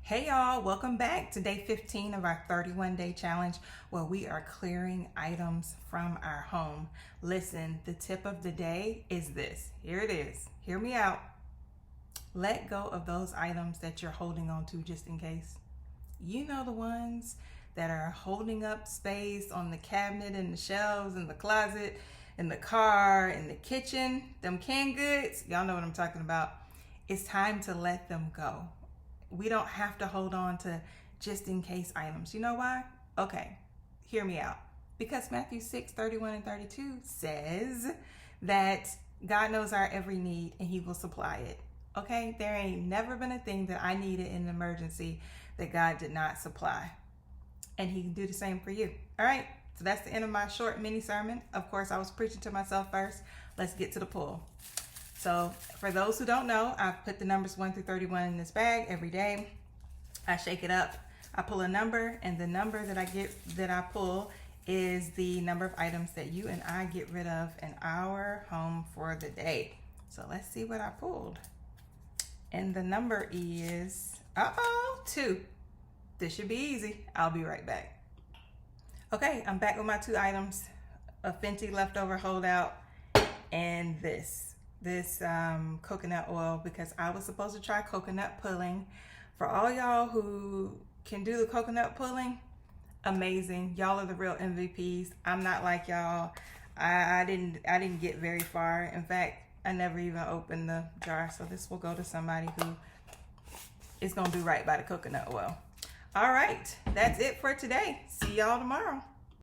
Hey y'all, welcome back to day 15 of our 31-day challenge where we are clearing items from our home. Listen, the tip of the day is this. Here it is. Hear me out. Let go of those items that you're holding on to just in case. You know, the ones that are holding up space on the cabinet, in the shelves, in the closet, in the car, in the kitchen, them canned goods. Y'all know what I'm talking about. It's time to let them go. We don't have to hold on to just in case items. You know why? Okay, hear me out. Because Matthew 6:31 and 32 says that God knows our every need and he will supply it. Okay, there ain't never been a thing that I needed in an emergency that God did not supply. And he can do the same for you. All right, so that's the end of my short mini sermon. Of course, I was preaching to myself first. Let's get to the pull. So for those who don't know, I put the numbers 1 through 31 in this bag every day. I shake it up. I pull a number, and the number that I pull is the number of items that you and I get rid of in our home for the day. So let's see what I pulled. And the number is 2. This should be easy. I'll be right back. Okay, I'm back with my 2 items: a Fenty leftover holdout and this coconut oil, because I was supposed to try coconut pulling. For all y'all who can do the coconut pulling, amazing. Y'all are the real MVPs. I'm not like y'all. I didn't get very far. In fact, I never even opened the jar. So this will go to somebody who is gonna do right by the coconut oil. All right, that's it for today. See y'all tomorrow.